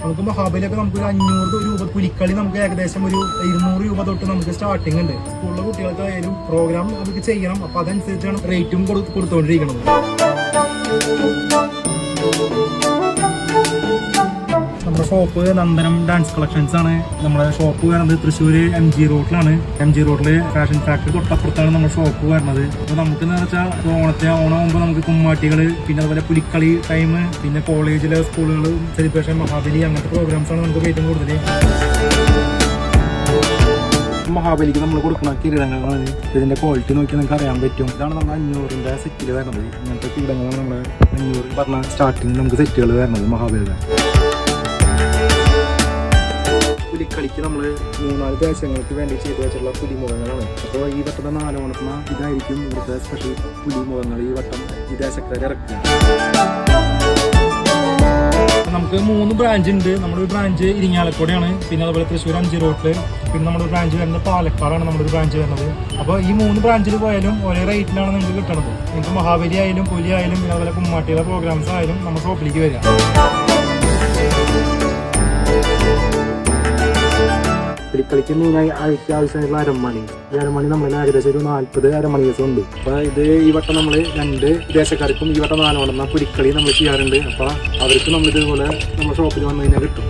നമുക്ക് മഹാബലിയൊക്കെ നമുക്ക് ഒരു 500 രൂപ, പുലിക്കളി നമുക്ക് ഏകദേശം ഒരു 200 രൂപ തൊട്ട് നമുക്ക് സ്റ്റാർട്ടിംഗ് ഉണ്ട്. സ്കൂളിലെ കുട്ടികൾക്കായാലും പ്രോഗ്രാം നമുക്ക് ചെയ്യണം. അപ്പൊ അതനുസരിച്ചാണ് റേറ്റും കൊടുത്തുകൊണ്ടിരിക്കുന്നത്. നമ്മുടെ ഷോപ്പ് നന്ദനം ഡാൻസ് കളക്ഷൻസ് ആണ്. നമ്മുടെ ഷോപ്പ് വരുന്നത് തൃശ്ശൂർ MG റോഡിലാണ്. MG റോഡില് ഫാഷൻ ഫാക്ടറി തൊട്ടപ്പുറത്താണ് നമ്മുടെ ഷോപ്പ് വരുന്നത്. അപ്പൊ നമുക്ക് എന്ന് വെച്ചാൽ ഓണമാകുമ്പോൾ നമുക്ക് കുമ്മാട്ടികള്, പിന്നെ അതുപോലെ പുലിക്കളി ടൈം, പിന്നെ കോളേജിലെ സ്കൂളുകൾ സെലിബ്രേഷൻ, മഹാബലി അങ്ങനത്തെ പ്രോഗ്രാംസ് ആണ് നമുക്ക് ഏറ്റവും കൂടുതൽ. മഹാബലിക്ക് നമ്മൾ കൊടുക്കുന്ന കിരീടങ്ങളാണ്. ഇതിന്റെ ക്വാളിറ്റി നോക്കി നമുക്ക് അറിയാൻ പറ്റും. ഇതാണ് നമ്മൾ 500ന്റെ സെറ്റിൽ വരുന്നത്. ഇങ്ങനത്തെ കിരീടങ്ങളാണ് നമ്മുടെ 500 പറഞ്ഞ സ്റ്റാർട്ടിങ് നമുക്ക് സെറ്റുകൾ വരുന്നത് മഹാബലിയുടെ. പുലിക്കളിക്ക് നമ്മൾ 3-4 ദേശങ്ങൾക്ക് വേണ്ടി ചെയ്തു വെച്ചിട്ടുള്ള പുലിമുഖങ്ങളാണ്. അപ്പോൾ ഈ വട്ടത്തെ 4 ഓണത്തിന് ഇതായിരിക്കും ഇവിടുത്തെ സ്പെഷ്യൽ പുലിമുഖങ്ങൾ. ഈ വട്ടം ഈ ദേശക്കാർ ഇറക്കുക. നമുക്ക് 3 ബ്രാഞ്ച് ഉണ്ട്. നമ്മുടെ ഒരു ബ്രാഞ്ച് ഇരിങ്ങാലക്കുടയാണ്, പിന്നെ അതുപോലെ തൃശ്ശൂർ MG റോഡില്, പിന്നെ നമ്മുടെ ഒരു ബ്രാഞ്ച് വരുന്നത് പാലക്കാടാണ്. നമ്മുടെ ഒരു ബ്രാഞ്ച് വരുന്നത്. അപ്പോൾ ഈ 3 ബ്രാഞ്ചിൽ പോയാലും ഒരേ റേറ്റിലാണ് നിങ്ങൾക്ക് കിട്ടണത്. നിങ്ങൾക്ക് മഹാബലി ആയാലും പുലി ആയാലും പിന്നെ അതുപോലെ കുമ്മാട്ടിയുടെ പ്രോഗ്രാംസ് ആയാലും നമ്മുടെ ഷോപ്പിലേക്ക് വരിക. പുലിക്കളിക്ക് മെയിനായി ആവശ്യമായിട്ടുള്ള അരമണി. ഈ അരമണി നമ്മൾ ഏകദേശം ഒരു 40 അരമണി ദിവസം ഉണ്ട്. അപ്പോൾ ഇത് ഈ വട്ടം നമ്മൾ 2 ദേശക്കാർക്കും ഈ വട്ടം 4 ഓണം പുലിക്കളി നമ്മൾ ചെയ്യാറുണ്ട്. അപ്പോൾ അവർക്ക് നമ്മൾ ഇതുപോലെ നമ്മുടെ ഷോപ്പിൽ വന്നു കഴിഞ്ഞാൽ കിട്ടും.